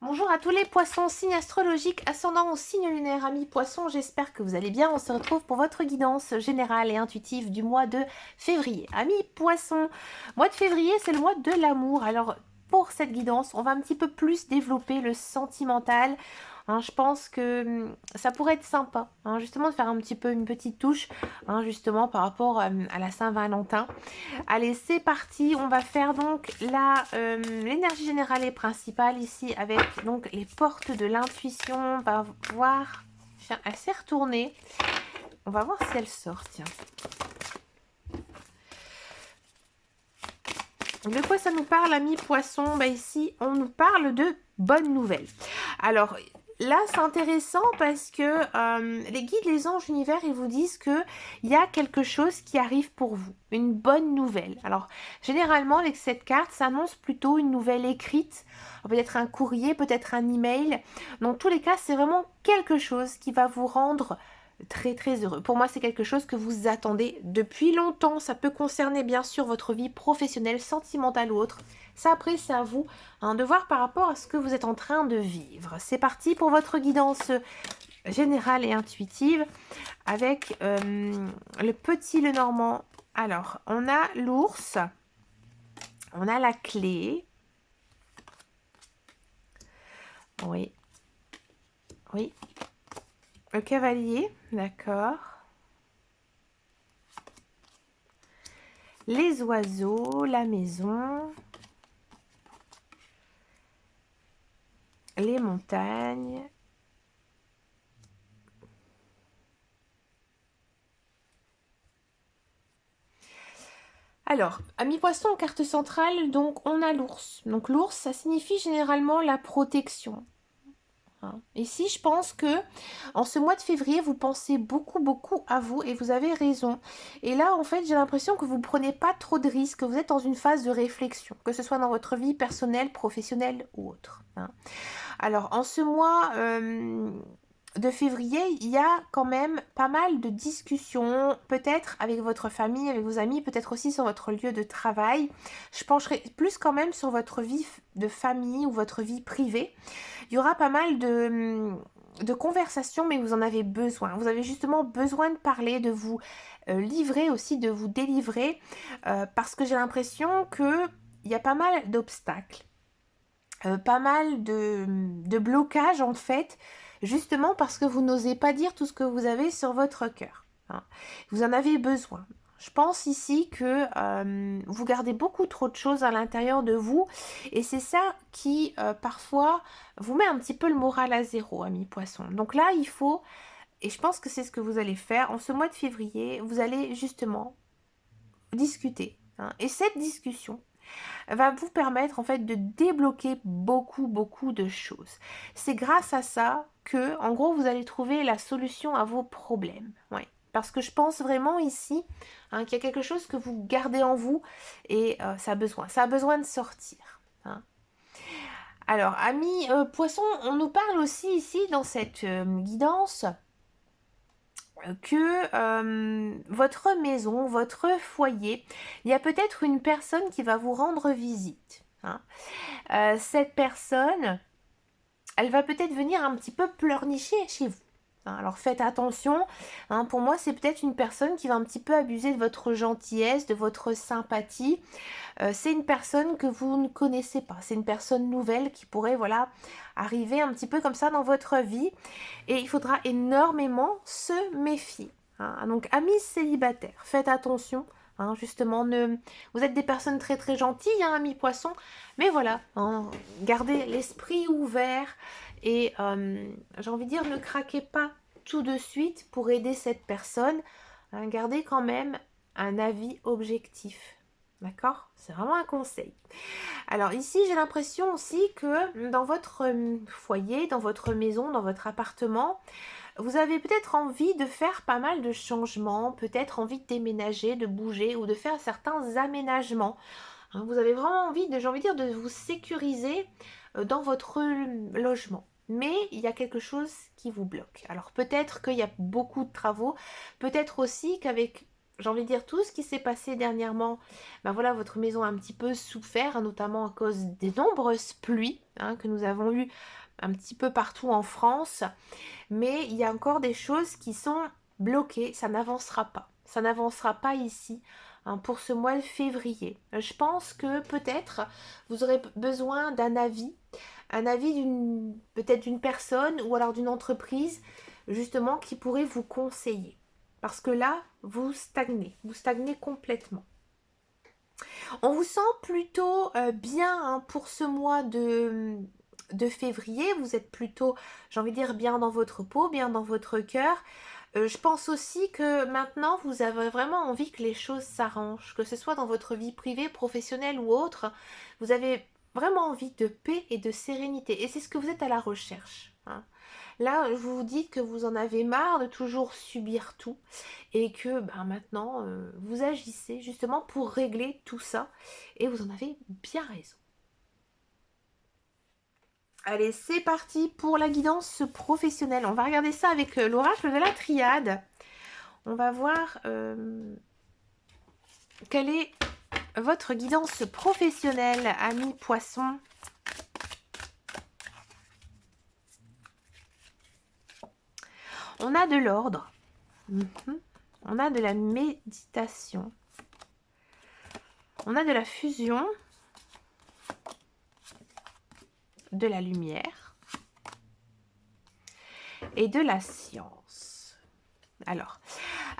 Bonjour à tous les poissons, signe astrologique, ascendant au signe lunaire, amis poissons, j'espère que vous allez bien. On se retrouve pour votre guidance générale et intuitive du mois de février. Amis poissons, mois de février, c'est le mois de l'amour. Alors, pour cette guidance, on va un petit peu plus développer le sentimental. Je pense que ça pourrait être sympa, justement, de faire un petit peu une petite touche, justement, par rapport à la Saint-Valentin. Allez, c'est parti. On va faire donc l'énergie générale et principale ici avec donc les portes de l'intuition. On va voir. Tiens, elle s'est retournée. On va voir si elle sort. Tiens. De quoi ça nous parle, amis poissons? Ici, on nous parle de bonnes nouvelles. Alors, là, c'est intéressant parce que les guides, les anges, l'univers, ils vous disent qu'il y a quelque chose qui arrive pour vous. Une bonne nouvelle. Alors, généralement, avec cette carte, ça annonce plutôt une nouvelle écrite. Peut-être un courrier, peut-être un email. Dans tous les cas, c'est vraiment quelque chose qui va vous rendre très très heureux. Pour moi, c'est quelque chose que vous attendez depuis longtemps. Ça peut concerner bien sûr votre vie professionnelle, sentimentale ou autre. Ça après, c'est à vous de voir par rapport à ce que vous êtes en train de vivre. C'est parti pour votre guidance générale et intuitive avec le petit Lenormand. Alors, on a l'ours, on a la clé. Oui, oui. Le cavalier, d'accord. Les oiseaux, la maison, les montagnes, alors, amis poissons, carte centrale, donc on a l'ours. Donc l'ours, ça signifie généralement la protection. Ici, je pense que en ce mois de février, vous pensez beaucoup à vous et vous avez raison. Et là, en fait, j'ai l'impression que vous ne prenez pas trop de risques, que vous êtes dans une phase de réflexion, que ce soit dans votre vie personnelle, professionnelle ou autre. Alors, en ce mois de février, il y a quand même pas mal de discussions, peut-être avec votre famille, avec vos amis, peut-être aussi sur votre lieu de travail. Je pencherai plus quand même sur votre vie de famille ou votre vie privée. Il y aura pas mal de conversations, mais vous en avez besoin. Vous avez justement besoin de parler, de vous livrer aussi, de vous délivrer, parce que j'ai l'impression qu'il y a pas mal d'obstacles. Pas mal de blocages en fait, justement parce que vous n'osez pas dire tout ce que vous avez sur votre cœur. Vous en avez besoin. Je pense ici que vous gardez beaucoup trop de choses à l'intérieur de vous et c'est ça qui parfois vous met un petit peu le moral à zéro, amis poissons. Donc là, il faut, et je pense que c'est ce que vous allez faire en ce mois de février, vous allez justement discuter. Et cette discussion, va vous permettre en fait de débloquer beaucoup de choses. C'est grâce à ça que, en gros, vous allez trouver la solution à vos problèmes. Ouais. Parce que je pense vraiment ici qu'il y a quelque chose que vous gardez en vous et ça a besoin de sortir. Alors, amis poissons, on nous parle aussi ici dans cette guidance que votre maison, votre foyer, il y a peut-être une personne qui va vous rendre visite. Cette personne, elle va peut-être venir un petit peu pleurnicher chez vous. Alors faites attention, pour moi c'est peut-être une personne qui va un petit peu abuser de votre gentillesse, de votre sympathie. C'est une personne que vous ne connaissez pas, c'est une personne nouvelle qui pourrait voilà arriver un petit peu comme ça dans votre vie et il faudra énormément se méfier. Donc amis célibataires, faites attention. Justement, vous êtes des personnes très gentilles, amis poissons, mais voilà, gardez l'esprit ouvert et j'ai envie de dire, ne craquez pas tout de suite pour aider cette personne. Gardez quand même un avis objectif. D'accord? C'est vraiment un conseil. Alors ici, j'ai l'impression aussi que dans votre foyer, dans votre maison, dans votre appartement, vous avez peut-être envie de faire pas mal de changements, peut-être envie de déménager, de bouger ou de faire certains aménagements. Vous avez vraiment envie de, j'ai envie de dire, de vous sécuriser dans votre logement. Mais il y a quelque chose qui vous bloque. Alors peut-être qu'il y a beaucoup de travaux, peut-être aussi qu'avec j'ai envie de dire tout ce qui s'est passé dernièrement, ben voilà, votre maison a un petit peu souffert, hein, notamment à cause des nombreuses pluies hein, que nous avons eues un petit peu partout en France. Mais il y a encore des choses qui sont bloquées, ça n'avancera pas. Ça n'avancera pas ici hein, pour ce mois de février. Je pense que peut-être vous aurez besoin d'un avis, d'une peut-être d'une personne ou alors d'une entreprise justement qui pourrait vous conseiller. Parce que là, vous stagnez complètement. On vous sent plutôt bien hein, pour ce mois de février. Vous êtes plutôt, j'ai envie de dire, bien dans votre peau, bien dans votre cœur. Je pense aussi que maintenant, vous avez vraiment envie que les choses s'arrangent, que ce soit dans votre vie privée, professionnelle ou autre. Vous avez vraiment envie de paix et de sérénité. Et c'est ce que vous êtes à la recherche. Hein. Là, vous vous dites que vous en avez marre de toujours subir tout et que ben, maintenant, vous agissez justement pour régler tout ça. Et vous en avez bien raison. Allez, c'est parti pour la guidance professionnelle. On va regarder ça avec l'oracle de la triade. On va voir quelle est votre guidance professionnelle, amis poissons. On a de l'ordre. On a de la méditation. On a de la fusion. De la lumière. Et de la science. Alors,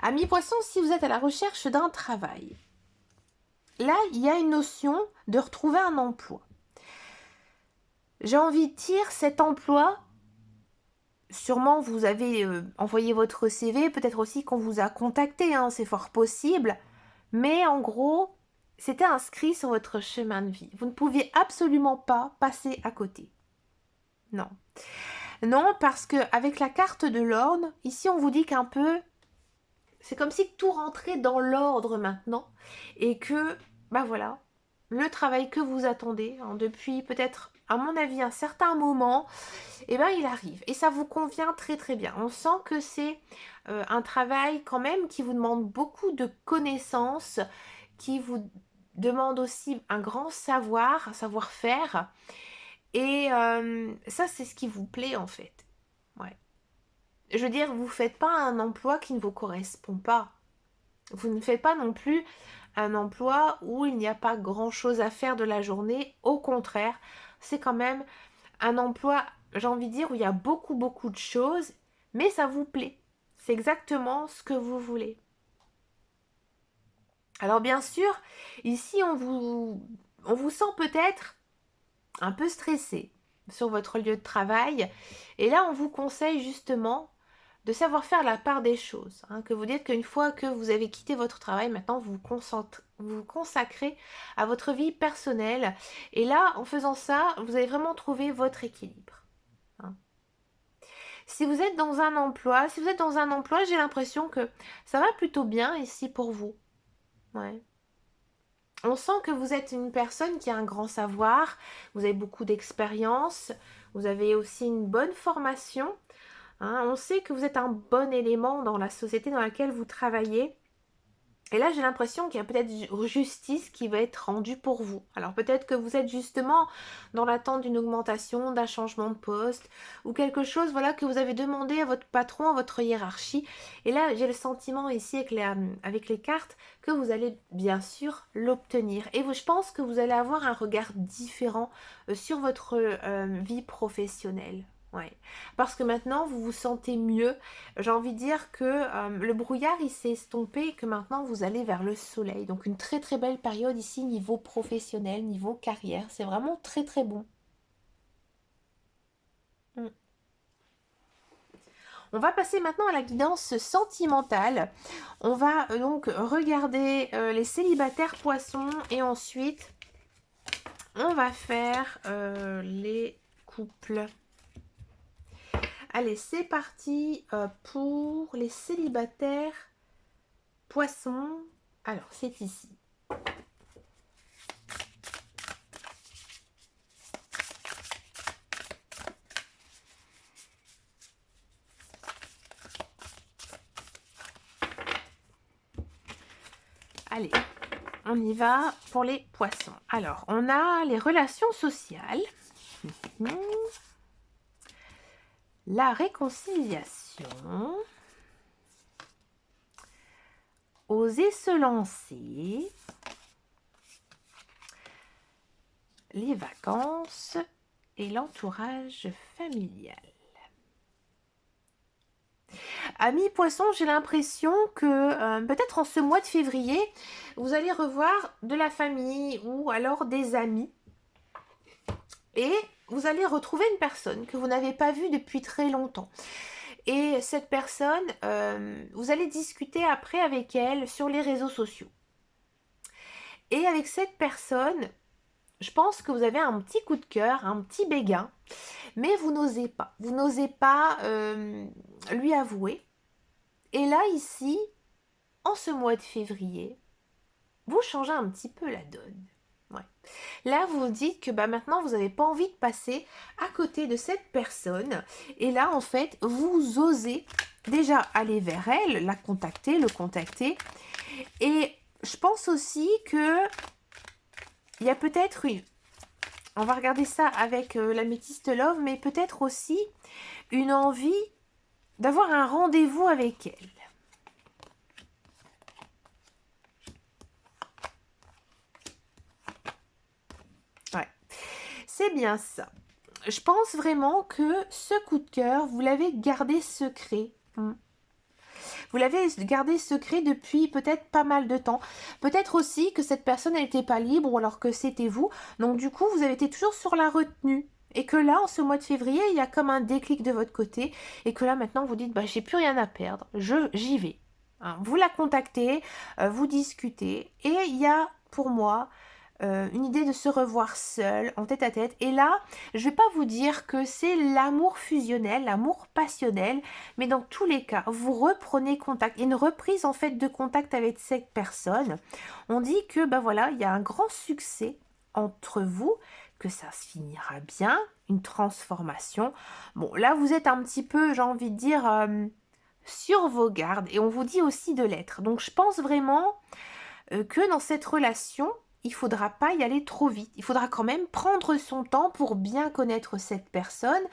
amis poissons, si vous êtes à la recherche d'un travail, là, il y a une notion de retrouver un emploi. J'ai envie de dire, cet emploi, sûrement vous avez envoyé votre CV, peut-être aussi qu'on vous a contacté, hein, c'est fort possible. Mais en gros, c'était inscrit sur votre chemin de vie. Vous ne pouviez absolument pas passer à côté. Non. Non, parce qu'avec la carte de l'ordre, ici on vous dit qu'un peu, c'est comme si tout rentrait dans l'ordre maintenant. Et que, bah voilà, le travail que vous attendez, hein, depuis peut-être, à mon avis, un certain moment, eh ben il arrive. Et ça vous convient très très bien. On sent que c'est un travail quand même qui vous demande beaucoup de connaissances, qui vous demande aussi un grand savoir, un savoir-faire. Et ça, c'est ce qui vous plaît en fait. Ouais. Je veux dire, vous ne faites pas un emploi qui ne vous correspond pas. Vous ne faites pas non plus un emploi où il n'y a pas grand-chose à faire de la journée. Au contraire, c'est quand même un emploi, j'ai envie de dire, où il y a beaucoup, beaucoup de choses, mais ça vous plaît. C'est exactement ce que vous voulez. Alors bien sûr, ici, on vous sent peut-être un peu stressé sur votre lieu de travail. Et là, on vous conseille justement de savoir faire la part des choses. Hein, que vous dites qu'une fois que vous avez quitté votre travail, maintenant vous consacrez à votre vie personnelle. Et là, en faisant ça, vous allez vraiment trouver votre équilibre. Hein. Si vous êtes dans un emploi, j'ai l'impression que ça va plutôt bien ici pour vous. Ouais. On sent que vous êtes une personne qui a un grand savoir, vous avez beaucoup d'expérience, vous avez aussi une bonne formation. Hein. On sait que vous êtes un bon élément dans la société dans laquelle vous travaillez. Et là, j'ai l'impression qu'il y a peut-être justice qui va être rendue pour vous. Alors peut-être que vous êtes justement dans l'attente d'une augmentation, d'un changement de poste ou quelque chose voilà, que vous avez demandé à votre patron, à votre hiérarchie. Et là, j'ai le sentiment ici avec les cartes que vous allez bien sûr l'obtenir. Et je pense que vous allez avoir un regard différent sur votre vie professionnelle. Ouais. Parce que maintenant, vous vous sentez mieux. J'ai envie de dire que le brouillard, il s'est estompé et que maintenant, vous allez vers le soleil. Donc, une très, très belle période ici, niveau professionnel, niveau carrière. C'est vraiment très, très bon. Mm. On va passer maintenant à la guidance sentimentale. On va donc regarder les célibataires poissons et ensuite, on va faire les couples. Allez, c'est parti pour les célibataires poissons. Alors, c'est ici. Allez, on y va pour les poissons. Alors, on a les relations sociales. La réconciliation. Oser se lancer. Les vacances et l'entourage familial. Amis poissons, j'ai l'impression que peut-être en ce mois de février, vous allez revoir de la famille ou alors des amis. Et vous allez retrouver une personne que vous n'avez pas vue depuis très longtemps. Et cette personne, vous allez discuter après avec elle sur les réseaux sociaux. Et avec cette personne, je pense que vous avez un petit coup de cœur, un petit béguin, mais vous n'osez pas. Vous n'osez pas lui avouer. Et là, ici, en ce mois de février, vous changez un petit peu la donne. Ouais. Là, vous vous dites que maintenant, vous n'avez pas envie de passer à côté de cette personne. Et là, en fait, vous osez déjà aller vers elle, la contacter, le contacter. Et je pense aussi que il y a peut-être une... On va regarder ça avec l'améthyste love, mais peut-être aussi une envie d'avoir un rendez-vous avec elle. Ouais, c'est bien ça. Je pense vraiment que ce coup de cœur, vous l'avez gardé secret. Vous l'avez gardé secret depuis peut-être pas mal de temps. Peut-être aussi que cette personne n'était pas libre ou alors que c'était vous. Donc du coup, vous avez été toujours sur la retenue. Et que là, en ce mois de février, il y a comme un déclic de votre côté. Et que là, maintenant, vous dites, bah, j'ai plus rien à perdre. J'y vais. Hein, vous la contactez, vous discutez. Et il y a, pour moi, une idée de se revoir seul, en tête à tête. Et là, je ne vais pas vous dire que c'est l'amour fusionnel, l'amour passionnel, mais dans tous les cas, vous reprenez contact. Il y a une reprise en fait de contact avec cette personne. On dit que ben voilà, il y a un grand succès entre vous, que ça se finira bien, une transformation. Bon, là, vous êtes un petit peu, j'ai envie de dire, sur vos gardes, et on vous dit aussi de l'être. Donc, je pense vraiment que dans cette relation, il ne faudra pas y aller trop vite. Il faudra quand même prendre son temps pour bien connaître cette personne,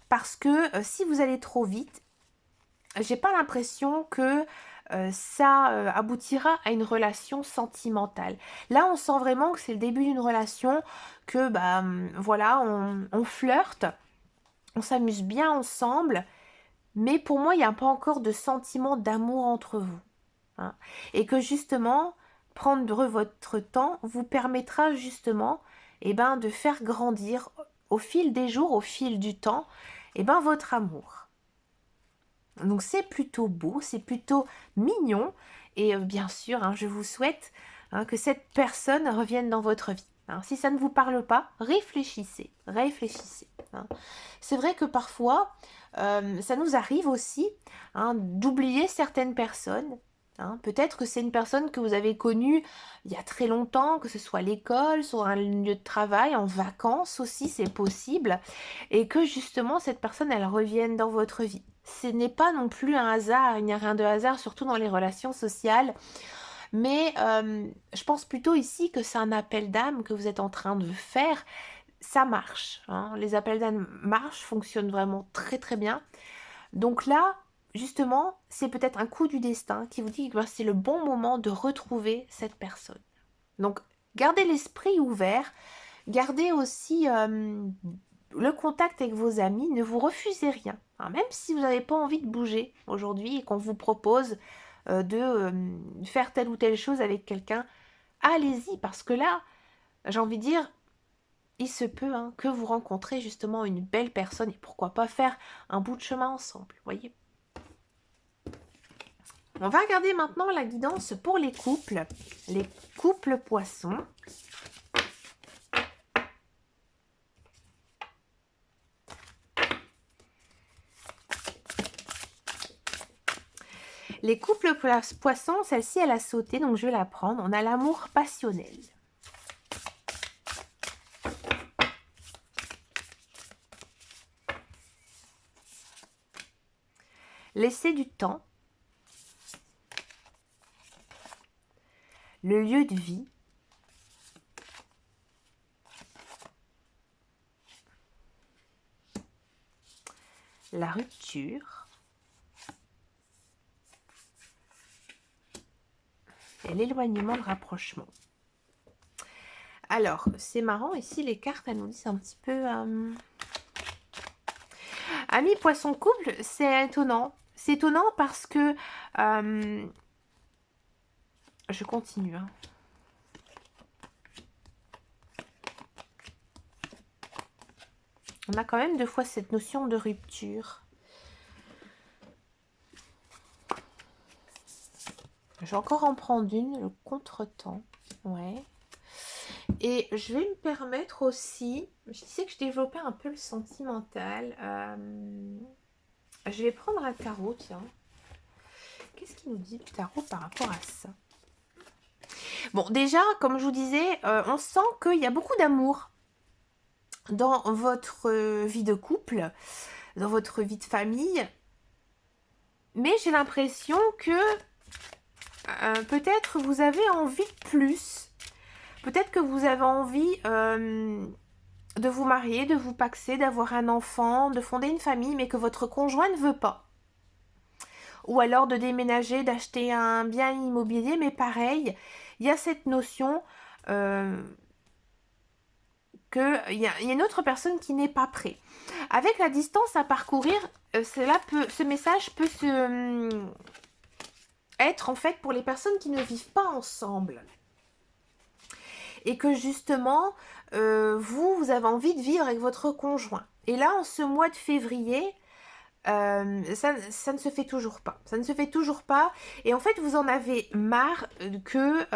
parce que si vous allez trop vite, j'ai pas l'impression que ça aboutira à une relation sentimentale. Là, on sent vraiment que c'est le début d'une relation, que bah voilà, on flirte, on s'amuse bien ensemble, mais pour moi, il n'y a pas encore de sentiment d'amour entre vous. Hein. Et que justement, prendre votre temps vous permettra justement de faire grandir au fil des jours, au fil du temps, votre amour. Donc c'est plutôt beau, c'est plutôt mignon. Et bien sûr, hein, je vous souhaite que cette personne revienne dans votre vie. Hein. Si ça ne vous parle pas, réfléchissez, réfléchissez. Hein. C'est vrai que parfois, ça nous arrive aussi d'oublier certaines personnes. Hein. Peut-être que c'est une personne que vous avez connue il y a très longtemps, que ce soit à l'école, sur un lieu de travail, en vacances aussi, c'est possible. Et que justement, cette personne, elle revienne dans votre vie. Ce n'est pas non plus un hasard, il n'y a rien de hasard, surtout dans les relations sociales. Mais je pense plutôt ici que c'est un appel d'âme que vous êtes en train de faire. Ça marche. Hein. Les appels d'âme marchent, fonctionnent vraiment très très bien. Donc là, justement, c'est peut-être un coup du destin qui vous dit que c'est le bon moment de retrouver cette personne. Donc, gardez l'esprit ouvert, gardez aussi le contact avec vos amis, ne vous refusez rien. Hein, même si vous n'avez pas envie de bouger aujourd'hui et qu'on vous propose de faire telle ou telle chose avec quelqu'un, allez-y, parce que là, j'ai envie de dire, il se peut que vous rencontrez justement une belle personne et pourquoi pas faire un bout de chemin ensemble, voyez. On va regarder maintenant la guidance pour les couples poissons. Les couples poissons, celle-ci, elle a sauté, donc je vais la prendre. On a l'amour passionnel. Laissez du temps. le lieu de vie. La rupture. Et l'éloignement, le rapprochement. Alors, c'est marrant, ici, les cartes, elles nous disent un petit peu... Amis poisson couple, c'est étonnant. C'est étonnant parce que... je continue. Hein. On a quand même deux fois cette notion de rupture. Je vais encore en prendre une, le contretemps. Ouais. Et je vais me permettre aussi, je disais que je développais un peu le sentimental. Je vais prendre un tarot, tiens. Qu'est-ce qu'il nous dit le tarot par rapport à ça? Bon, déjà, comme je vous disais, on sent qu'il y a beaucoup d'amour dans votre vie de couple, dans votre vie de famille. Mais j'ai l'impression que peut-être vous avez envie de plus. Peut-être que vous avez envie de vous marier, de vous paxer, d'avoir un enfant, de fonder une famille, mais que votre conjoint ne veut pas. Ou alors de déménager, d'acheter un bien immobilier, mais pareil, il y a cette notion qu'il y a une autre personne qui n'est pas prête. Avec la distance à parcourir, ce message peut être en fait pour les personnes qui ne vivent pas ensemble. Et que justement, vous avez envie de vivre avec votre conjoint. Et là, en ce mois de février, ça ne se fait toujours pas. Ça ne se fait toujours pas. Et en fait, vous en avez marre que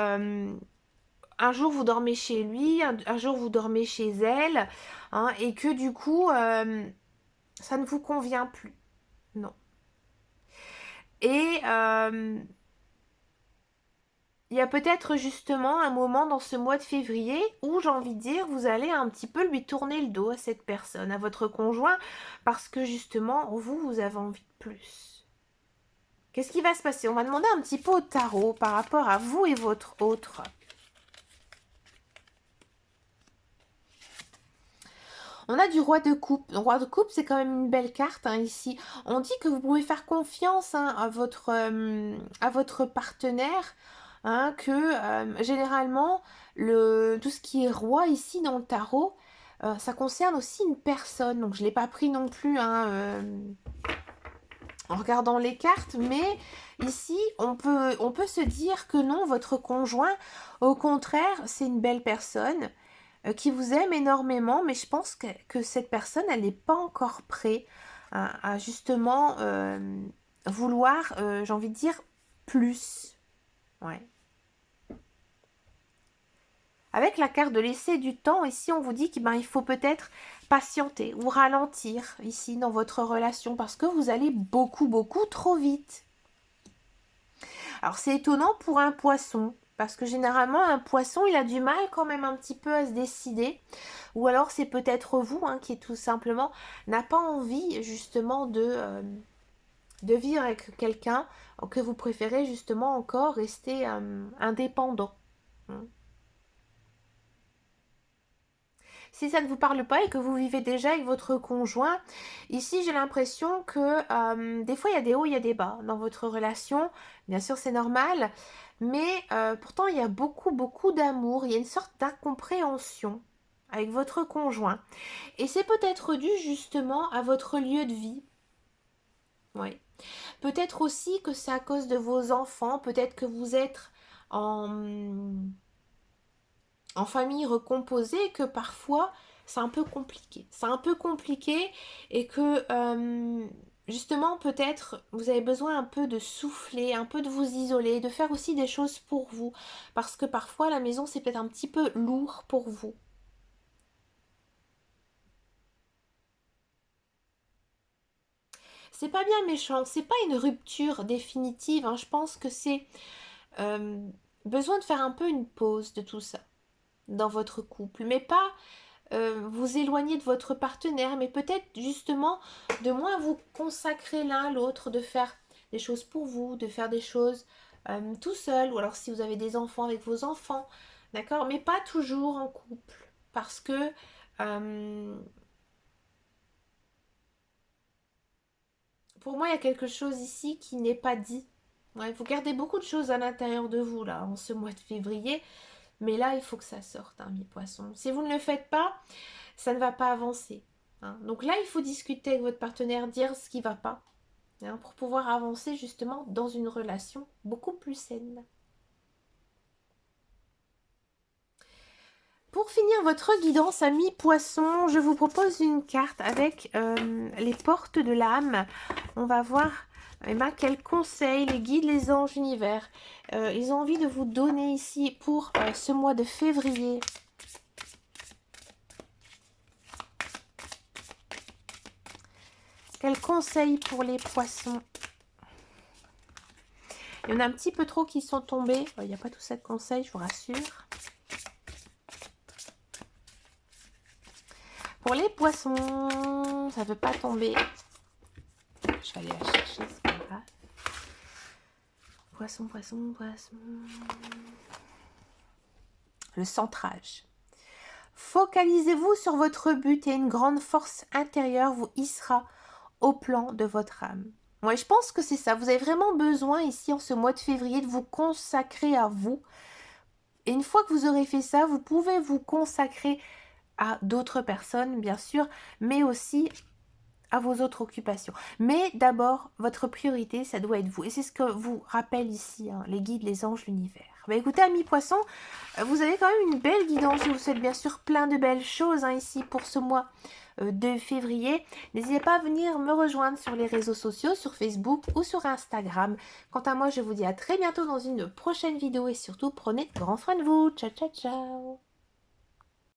un jour vous dormez chez lui, un jour vous dormez chez elle, hein, et que du coup, ça ne vous convient plus. Non. Et il y a peut-être justement un moment dans ce mois de février où, j'ai envie de dire, vous allez un petit peu lui tourner le dos à cette personne, à votre conjoint, parce que justement, vous avez envie de plus. Qu'est-ce qui va se passer? On va demander un petit peu au tarot par rapport à vous et votre autre. On a du roi de coupe. Le roi de coupe, c'est quand même une belle carte hein, ici. On dit que vous pouvez faire confiance hein, à votre partenaire. Hein, que généralement, tout ce qui est roi ici dans le tarot, ça concerne aussi une personne. Donc je ne l'ai pas pris non plus hein, en regardant les cartes. Mais ici, on peut se dire que non, votre conjoint, au contraire, c'est une belle personne qui vous aime énormément, mais je pense que cette personne, elle n'est pas encore prête à justement vouloir, j'ai envie de dire, plus. Ouais. Avec la carte de laisser du temps, ici, on vous dit qu'il il faut peut-être patienter ou ralentir ici dans votre relation parce que vous allez beaucoup, beaucoup trop vite. Alors, c'est étonnant pour un poisson. Parce que généralement, un poisson, il a du mal quand même un petit peu à se décider. Ou alors, c'est peut-être vous hein, qui tout simplement n'a pas envie justement de vivre avec quelqu'un que vous préférez justement encore rester indépendant. Si ça ne vous parle pas et que vous vivez déjà avec votre conjoint, ici j'ai l'impression que des fois il y a des hauts, il y a des bas dans votre relation. Bien sûr c'est normal, mais pourtant il y a beaucoup beaucoup d'amour, il y a une sorte d'incompréhension avec votre conjoint. Et c'est peut-être dû justement à votre lieu de vie. Oui. Peut-être aussi que c'est à cause de vos enfants, peut-être que vous êtes en famille recomposée que parfois c'est un peu compliqué. C'est un peu compliqué et que justement peut-être vous avez besoin un peu de souffler, un peu de vous isoler, de faire aussi des choses pour vous. Parce que parfois la maison c'est peut-être un petit peu lourd pour vous. C'est pas bien méchant, c'est pas une rupture définitive. Hein. Je pense que c'est euh, besoin de faire un peu une pause de tout ça dans votre couple. Mais pas vous éloigner de votre partenaire, mais peut-être justement de moins vous consacrer l'un à l'autre, de faire des choses pour vous, de faire des choses tout seul, ou alors si vous avez des enfants avec vos enfants, d'accord? Mais pas toujours en couple, parce que pour moi, il y a quelque chose ici qui n'est pas dit. Ouais, vous gardez beaucoup de choses à l'intérieur de vous, là, en ce mois de février, mais là, il faut que ça sorte, hein, mes poissons. Si vous ne le faites pas, ça ne va pas avancer. Hein. Donc là, il faut discuter avec votre partenaire, dire ce qui ne va pas, hein, pour pouvoir avancer justement dans une relation beaucoup plus saine. Pour finir votre guidance, amis poissons, je vous propose une carte avec les portes de l'âme. On va voir quels conseils les guides, les anges, l'univers, ils ont envie de vous donner ici pour ce mois de février. Quels conseils pour les poissons? Il y en a un petit peu trop qui sont tombés. Il n'y a pas tout ça de conseils, je vous rassure. Pour les poissons, ça ne veut pas tomber. Je vais aller la chercher, c'est pas grave. Poisson, poisson, poisson. Le centrage. Focalisez-vous sur votre but et une grande force intérieure vous hissera au plan de votre âme. Ouais, je pense que c'est ça. Vous avez vraiment besoin ici en ce mois de février de vous consacrer à vous. Et une fois que vous aurez fait ça, vous pouvez vous consacrer à d'autres personnes, bien sûr, mais aussi à vos autres occupations. Mais d'abord, votre priorité, ça doit être vous. Et c'est ce que vous rappellent ici, hein, les guides, les anges, l'univers. Bah écoutez, amis poissons, vous avez quand même une belle guidance. Je vous souhaite bien sûr plein de belles choses hein, ici pour ce mois de février. N'hésitez pas à venir me rejoindre sur les réseaux sociaux, sur Facebook ou sur Instagram. Quant à moi, je vous dis à très bientôt dans une prochaine vidéo et surtout, prenez grand soin de vous. Ciao, ciao, ciao.